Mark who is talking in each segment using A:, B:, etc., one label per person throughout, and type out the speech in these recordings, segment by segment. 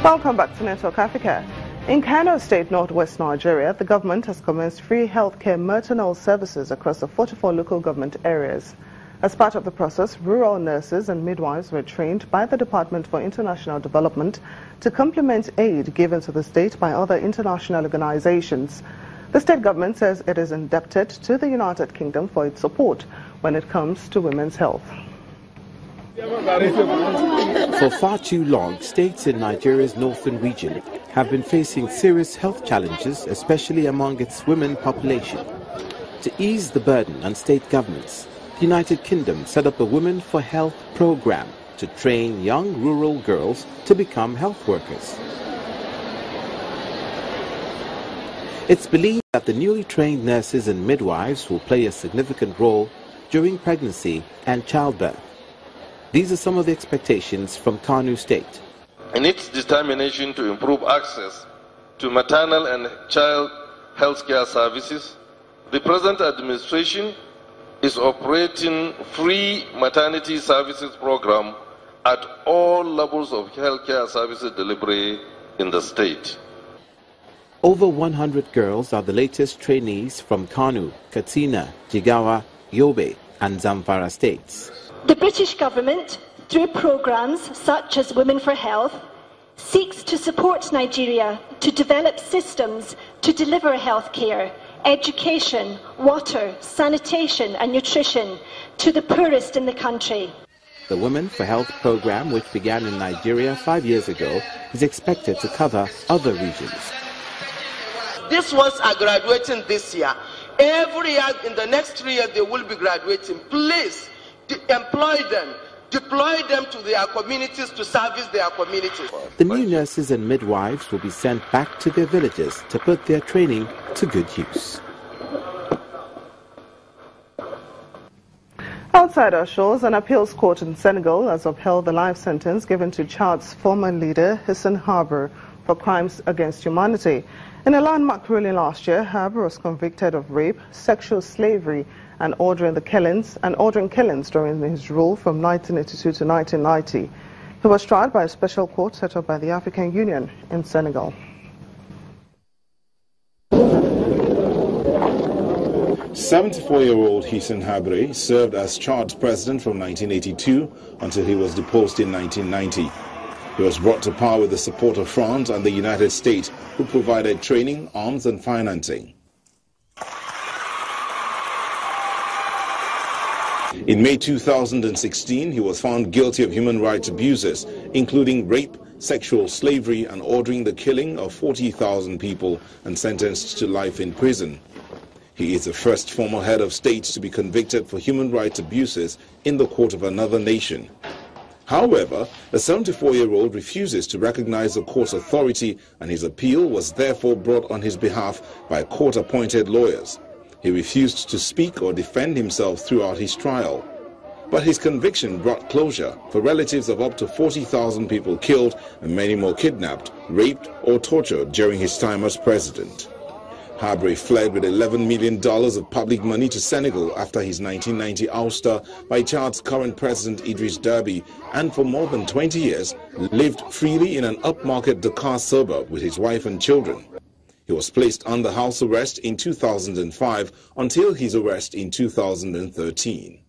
A: Welcome back to Network Africa. In Kano State, northwest Nigeria, the government has commenced free healthcare maternal services across the 44 local government areas. As part of the process, rural nurses and midwives were trained by the Department for International Development to complement aid given to the state by other international organizations. The state government says it is indebted to the United Kingdom for its support when it comes to women's health.
B: For far too long, states in Nigeria's northern region have been facing serious health challenges, especially among its women population. To ease the burden on state governments, the United Kingdom set up a Women for Health program to train young rural girls to become health workers. It's believed that the newly trained nurses and midwives will play a significant role during pregnancy and childbirth. These are some of the expectations from Kano State.
C: In its determination to improve access to maternal and child health care services, the present administration is operating free maternity services program at all levels of healthcare services delivery in the state.
B: Over 100 girls are the latest trainees from Kano, Katsina, Jigawa, Yobe and Zamfara states.
D: The British government, through programs such as Women for Health, seeks to support Nigeria to develop systems to deliver healthcare, education, water, sanitation and nutrition to the poorest in the country.
B: The Women for Health program, which began in Nigeria 5 years ago, is expected to cover other regions.
E: These ones are graduating this year. Every year, in the next 3 years, they will be graduating. Please employ them, deploy them to their communities to service their communities.
B: The new nurses and midwives will be sent back to their villages to put their training to good use.
A: Outside our shores, an appeals court in Senegal has upheld the life sentence given to Chad's former leader, Hissene Habre, for crimes against humanity. In a landmark ruling last year, Habre was convicted of rape, sexual slavery, and ordering killings during his rule from 1982 to 1990. He was tried by a special court set up by the African Union in Senegal.
F: 74-year-old Hissene Habre served as Chad's president from 1982 until he was deposed in 1990. He was brought to power with the support of France and the United States, who provided training, arms and financing. In May 2016, he was found guilty of human rights abuses, including rape, sexual slavery and ordering the killing of 40,000 people and sentenced to life in prison. He is the first former head of state to be convicted for human rights abuses in the court of another nation. However, the 74-year-old refuses to recognize the court's authority, and his appeal was therefore brought on his behalf by court-appointed lawyers. He refused to speak or defend himself throughout his trial. But his conviction brought closure for relatives of up to 40,000 people killed and many more kidnapped, raped or tortured during his time as president. Habre fled with $11 million of public money to Senegal after his 1990 ouster by Chad's current president Idriss Déby, and for more than 20 years lived freely in an upmarket Dakar suburb with his wife and children. He was placed under house arrest in 2005 until his arrest in 2013.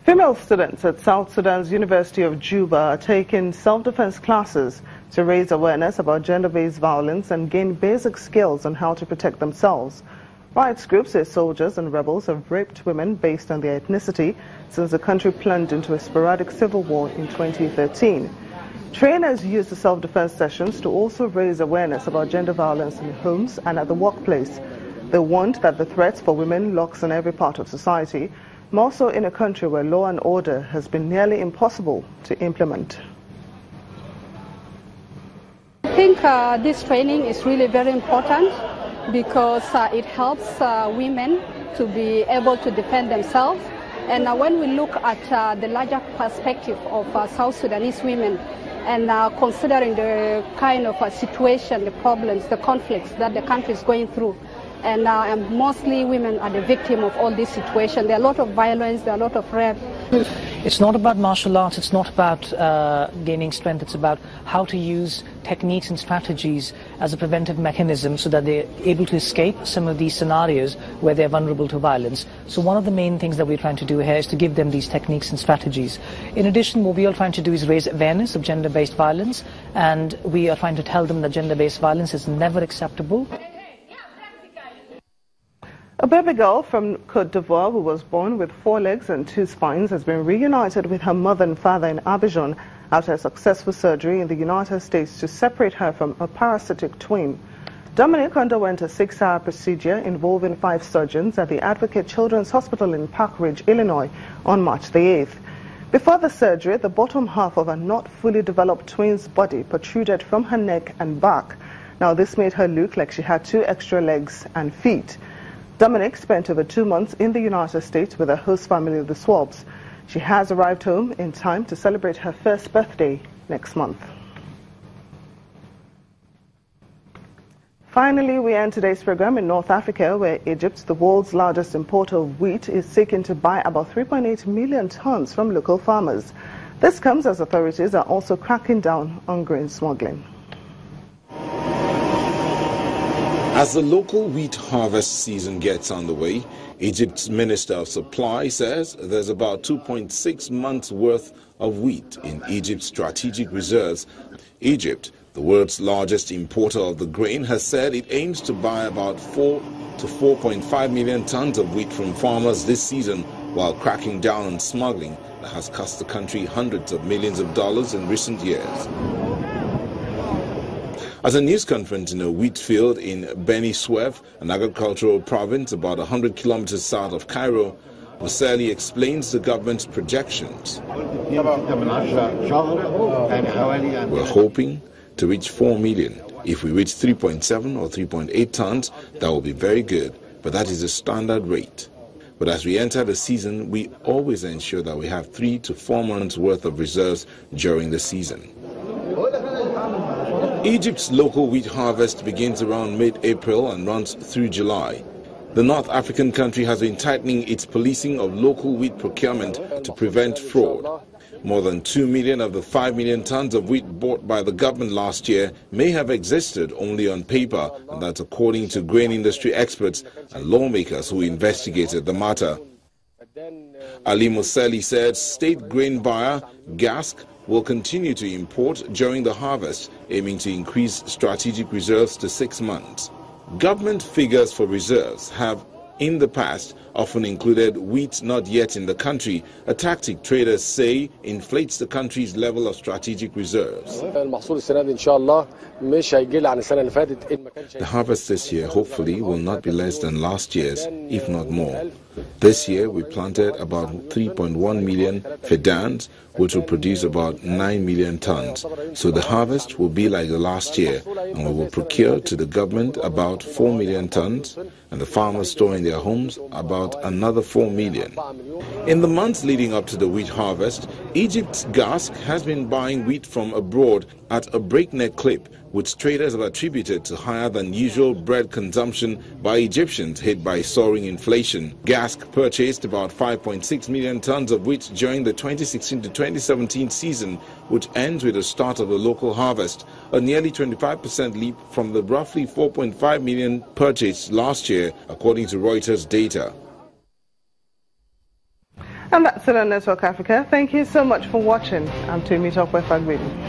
A: Female students at South Sudan's University of Juba are taking self-defense classes to raise awareness about gender-based violence and gain basic skills on how to protect themselves. Rights groups say soldiers and rebels have raped women based on their ethnicity since the country plunged into a sporadic civil war in 2013. Trainers use the self-defense sessions to also raise awareness about gender violence in homes and at the workplace. They warned that the threats for women lurks in every part of society, more so in a country where law and order has been nearly impossible to implement.
G: I think this training is really very important because it helps women to be able to defend themselves. And when we look at the larger perspective of South Sudanese women and considering the kind of situation, the problems, the conflicts that the country is going through, And mostly women are the victim of all this situation. There are a lot of violence, there are a lot of rape.
H: It's not about martial arts, it's not about gaining strength, it's about how to use techniques and strategies as a preventive mechanism so that they're able to escape some of these scenarios where they're vulnerable to violence. So one of the main things that we're trying to do here is to give them these techniques and strategies. In addition, what we are trying to do is raise awareness of gender-based violence, and we are trying to tell them that gender-based violence is never acceptable.
A: A baby girl from Côte d'Ivoire who was born with 4 legs and 2 spines has been reunited with her mother and father in Abidjan after a successful surgery in the United States to separate her from a parasitic twin. Dominic underwent a 6-hour procedure involving 5 surgeons at the Advocate Children's Hospital in Park Ridge, Illinois on March the 8th. Before the surgery, the bottom half of a not fully developed twin's body protruded from her neck and back. Now this made her look like she had 2 extra legs and feet. Dominic spent over 2 months in the United States with her host family of the Swabs. She has arrived home in time to celebrate her first birthday next month. Finally, we end today's program in North Africa, where Egypt, the world's largest importer of wheat, is seeking to buy about 3.8 million tons from local farmers. This comes as authorities are also cracking down on grain smuggling.
F: As the local wheat harvest season gets underway, Egypt's Minister of Supply says there's about 2.6 months' worth of wheat in Egypt's strategic reserves. Egypt, the world's largest importer of the grain, has said it aims to buy about 4 to 4.5 million tons of wheat from farmers this season, while cracking down on smuggling that has cost the country hundreds of millions of dollars in recent years. At a news conference in a wheat field in Beni Suef, an agricultural province about 100 kilometers south of Cairo, Wassali explains the government's projections. We're hoping to reach 4 million. If we reach 3.7 or 3.8 tons, that will be very good, but that is the standard rate. But as we enter the season, we always ensure that we have 3 to 4 months worth of reserves during the season. Egypt's local wheat harvest begins around mid-April and runs through July. The North African country has been tightening its policing of local wheat procurement to prevent fraud. More than 2 million of the 5 million tons of wheat bought by the government last year may have existed only on paper, and that's according to grain industry experts and lawmakers who investigated the matter. Ali Mouseli said state grain buyer GASC will continue to import during the harvest, aiming to increase strategic reserves to 6 months. Government figures for reserves have, in the past, often included wheat not yet in the country, a tactic traders say inflates the country's level of strategic reserves. The harvest this year hopefully will not be less than last year's, if not more. This year we planted about 3.1 million fidans, which will produce about 9 million tons. So the harvest will be like the last year, and we will procure to the government about 4 million tons, and the farmers store in their homes about another 4 million. In the months leading up to the wheat harvest, Egypt's GASC has been buying wheat from abroad at a breakneck clip, which traders have attributed to higher than usual bread consumption by Egyptians hit by soaring inflation. GASC purchased about 5.6 million tons of wheat during the 2016 to 2017 season, which ends with the start of the local harvest, a nearly 25% leap from the roughly 4.5 million purchased last year, according to Reuters data.
A: And that's it on Network Africa. Thank you so much for watching. I'm Tumi Tokwe Fagbidi.